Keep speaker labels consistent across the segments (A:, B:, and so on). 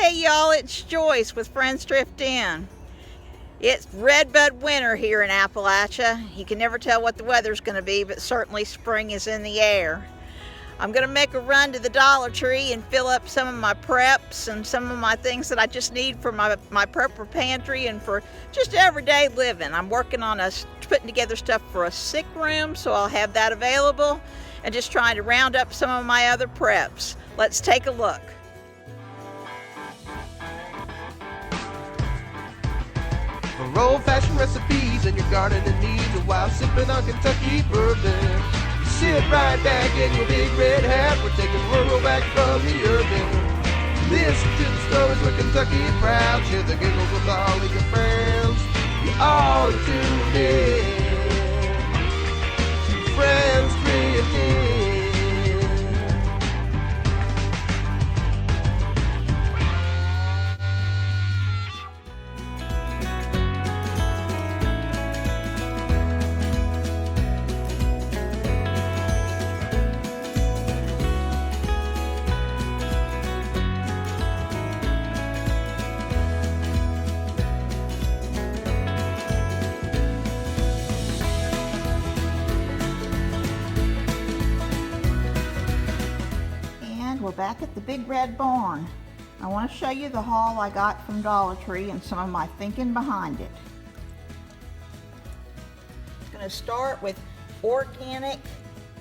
A: Hey y'all, it's Joyce with Friends Drift In. It's redbud winter here in Appalachia. You can never tell what the weather's going to be, but certainly spring is in the air. I'm going to make a run to the Dollar Tree and fill up some of my preps and some of my things that I just need for my prepper pantry and for just everyday living. I'm working on putting together stuff for a sick room, so I'll have that available, and just trying to round up some of my other preps. Let's take a look.
B: For old-fashioned recipes and your gardening needs, while sipping on Kentucky bourbon. You sit right back in your big red hat, we're taking rural back from the urban. Listen to the stories where Kentucky is proud, share the giggles with all of your friends. You all are tuned in to Friends Drift In.
A: We're back at the Big Red Barn. I want to show you the haul I got from Dollar Tree and some of my thinking behind it. I'm going to start with organic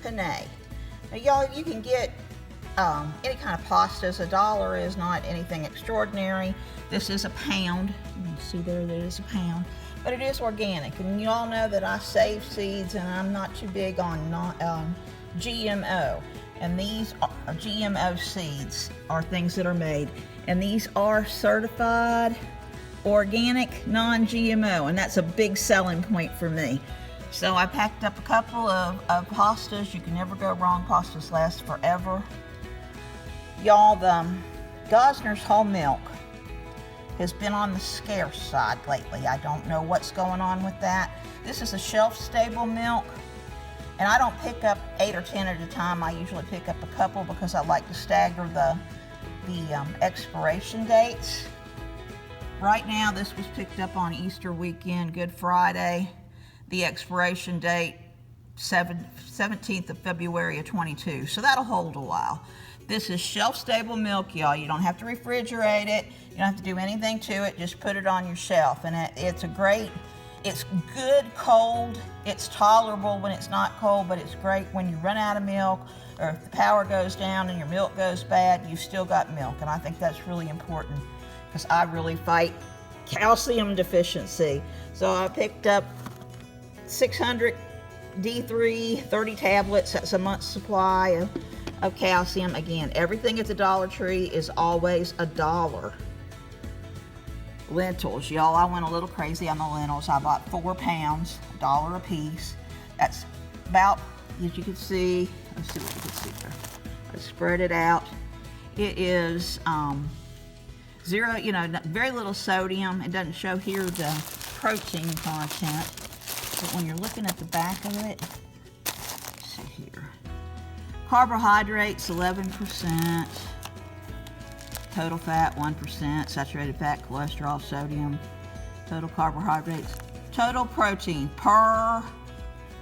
A: penne. Now y'all, you can get any kind of pastas. $1 is not anything extraordinary. This is a pound. You can see there that it is a pound, but it is organic. And you all know that I save seeds and I'm not too big on GMO. And these GMO seeds are things that are made, and these are certified organic, non-GMO, and that's a big selling point for me. So I packed up a couple of pastas. You can never go wrong. Pastas last forever. Y'all, the Gosner's whole milk has been on the scarce side lately. I don't know what's going on with that. This is a shelf-stable milk. And I don't pick up 8 or 10 at a time. I usually pick up a couple because I like to stagger the expiration dates. Right now, this was picked up on Easter weekend, Good Friday. The expiration date, 17th of February of 22. So that'll hold a while. This is shelf-stable milk, y'all. You don't have to refrigerate it. You don't have to do anything to it. Just put it on your shelf. And it's good cold. It's tolerable when it's not cold, but it's great when you run out of milk, or if the power goes down and your milk goes bad, you've still got milk. And I think that's really important because I really fight calcium deficiency. So I picked up 600 D3, 30 tablets. That's a month's supply of calcium. Again, everything at the Dollar Tree is always $1. Lentils, y'all, I went a little crazy on the lentils. I bought 4 pounds, $1 a piece. That's about, as you can see, let's see what you can see there. I spread it out. It is zero, very little sodium. It doesn't show here the protein content, but when you're looking at the back of it, let's see here. Carbohydrates, 11%. Total fat, 1%, saturated fat, cholesterol, sodium, total carbohydrates, total protein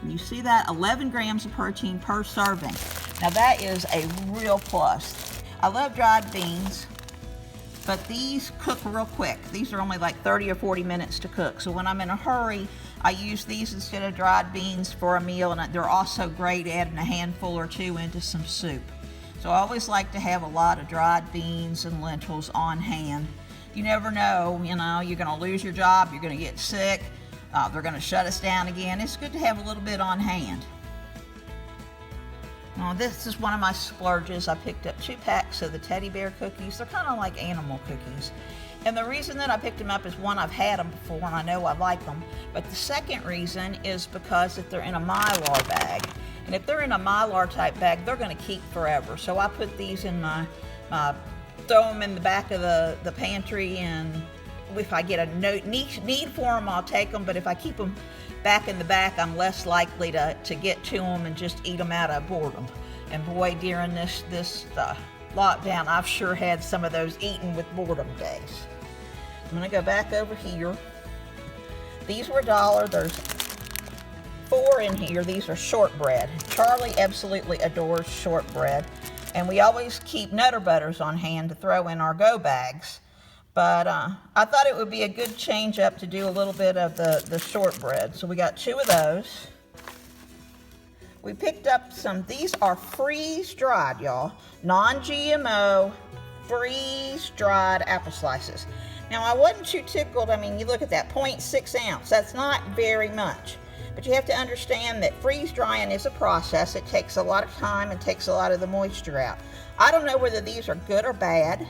A: you see that, 11 grams of protein per serving. Now that is a real plus. I love dried beans, but these cook real quick. These are only like 30 or 40 minutes to cook. So when I'm in a hurry, I use these instead of dried beans for a meal, and they're also great adding a handful or two into some soup. So I always like to have a lot of dried beans and lentils on hand. You never know, you're gonna lose your job, you're gonna get sick, they're gonna shut us down again. It's good to have a little bit on hand. Now this is one of my splurges. I picked up 2 packs of the teddy bear cookies. They're kind of like animal cookies. And the reason that I picked them up is, one, I've had them before and I know I like them. But the second reason is because if they're in a Mylar bag, and if they're in a Mylar type bag, they're going to keep forever. So I put these in my throw them in the back of the pantry, and if I get a need for them, I'll take them. But if I keep them back in the back, I'm less likely to get to them and just eat them out of boredom. And boy, during this lockdown, I've sure had some of those eaten with boredom days. I'm gonna go back over here. These were $1. There's 4 in here. These are shortbread. Charlie absolutely adores shortbread. And we always keep Nutter Butters on hand to throw in our go bags. But I thought it would be a good change up to do a little bit of the shortbread. So we got 2 of those. We picked up some, these are freeze-dried, y'all. Non-GMO, freeze-dried apple slices. Now, I wasn't too tickled. I mean, you look at that, 0.6 ounce. That's not very much. But you have to understand that freeze-drying is a process. It takes a lot of time and takes a lot of the moisture out. I don't know whether these are good or bad,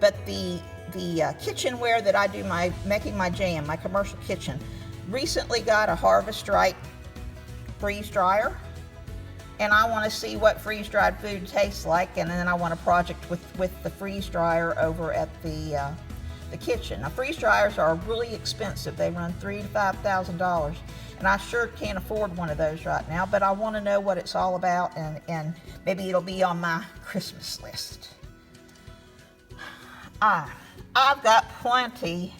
A: but the kitchenware that I do making my jam, my commercial kitchen, recently got a Harvest Right freeze dryer, and I want to see what freeze-dried food tastes like, and then I want a project with the freeze dryer over at the kitchen. Now, freeze dryers are really expensive. They run $3,000 to $5,000, and I sure can't afford one of those right now, but I want to know what it's all about, and maybe it'll be on my Christmas list. I've got plenty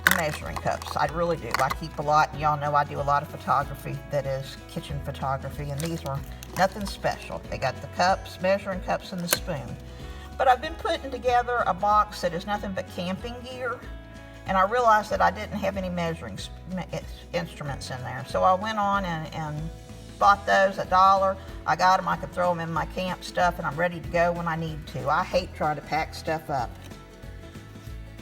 A: of measuring cups. I really do. I keep a lot, and y'all know I do a lot of photography that is kitchen photography, and these are nothing special. They got the cups, measuring cups, and the spoon. But I've been putting together a box that is nothing but camping gear, and I realized that I didn't have any measuring instruments in there. So I went on and bought those, $1. I got them, I could throw them in my camp stuff, and I'm ready to go when I need to. I hate trying to pack stuff up.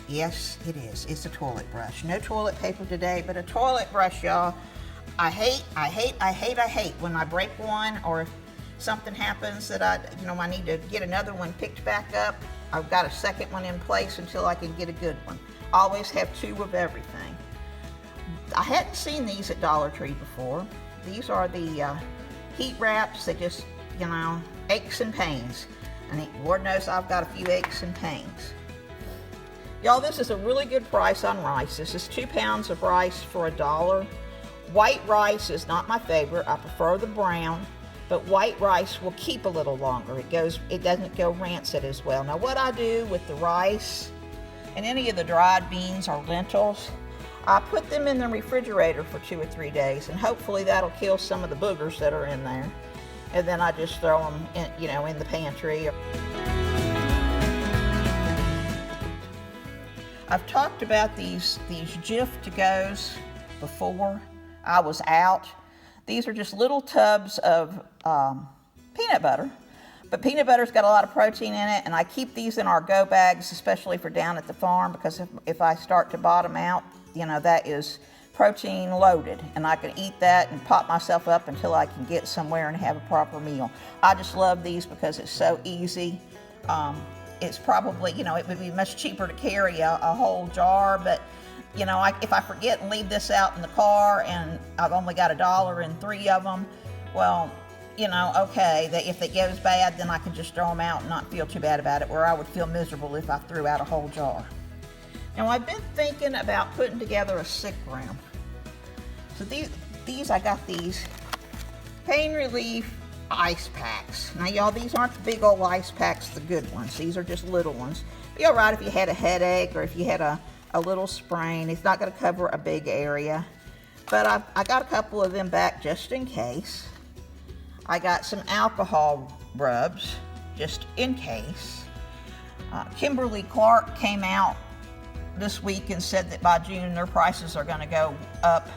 A: Yes, it is. It's a toilet brush. No toilet paper today, but a toilet brush, y'all. I hate when I break one, or if something happens that I need to get another one picked back up. I've got a second one in place until I can get a good one. Always have 2 of everything. I hadn't seen these at Dollar Tree before. These are the heat wraps that just, aches and pains. And Lord knows I've got a few aches and pains. Y'all, this is a really good price on rice. This is 2 pounds of rice for $1. White rice is not my favorite. I prefer the brown, but white rice will keep a little longer. It doesn't go rancid as well. Now, what I do with the rice and any of the dried beans or lentils, I put them in the refrigerator for 2 or 3 days, and hopefully that'll kill some of the boogers that are in there. And then I just throw them in the pantry. I've talked about these Jif to-goes before. I was out. These are just little tubs of peanut butter, but peanut butter's got a lot of protein in it, and I keep these in our go bags, especially for down at the farm, because if I start to bottom out, that is protein loaded, and I can eat that and pop myself up until I can get somewhere and have a proper meal. I just love these because it's so easy. It's probably, it would be much cheaper to carry a whole jar, but, if I forget and leave this out in the car and I've only got $1 in 3 of them, well, okay, if it goes bad, then I can just throw them out and not feel too bad about it, where I would feel miserable if I threw out a whole jar. Now, I've been thinking about putting together a sick room. So I got these pain relief ice packs. Now, y'all, these aren't the big old ice packs, the good ones. These are just little ones. Be all right if you had a headache or if you had a little sprain. It's not going to cover a big area. But I got a couple of them back just in case. I got some alcohol rubs just in case. Kimberly Clark came out this week and said that by June their prices are going to go up.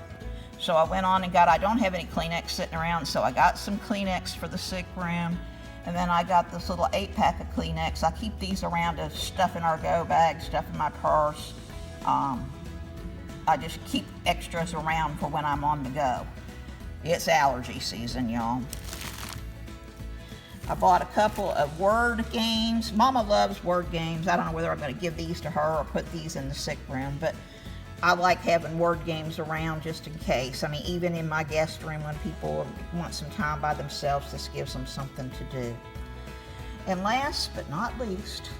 A: So I went on and I don't have any Kleenex sitting around, so I got some Kleenex for the sick room. And then I got this little 8-pack of Kleenex. I keep these around to stuff in our go bag, stuff in my purse. I just keep extras around for when I'm on the go. It's allergy season, y'all. I bought a couple of word games. Mama loves word games. I don't know whether I'm going to give these to her or put these in the sick room, but I like having word games around just in case. I mean, even in my guest room when people want some time by themselves, this gives them something to do. And last but not least,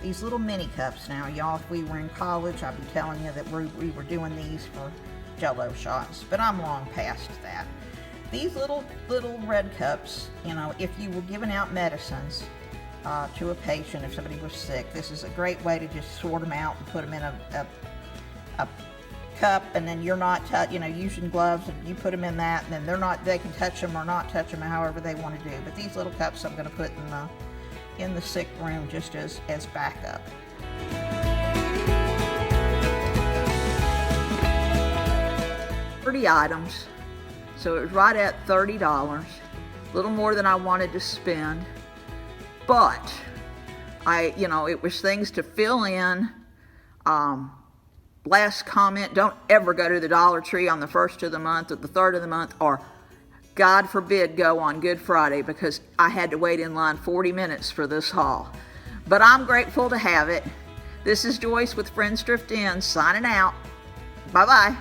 A: these little mini cups. Now, y'all, if we were in college, I'd be telling you that we were doing these for Jell-O shots, but I'm long past that. These little red cups, if you were giving out medicines, to a patient if somebody was sick. This is a great way to just sort them out and put them in a cup, and then you're not using gloves, and you put them in that, and then they can touch them or not touch them however they want to do. But these little cups I'm going to put in the sick room just as backup. $30 items, so it was right at $30, a little more than I wanted to spend, but it was things to fill in. Last comment, don't ever go to the Dollar Tree on the 1st of the month or the 3rd of the month, or God forbid go on Good Friday, because I had to wait in line 40 minutes for this haul. But I'm grateful to have it. This is Joyce with Friends Drift In, signing out. Bye-bye.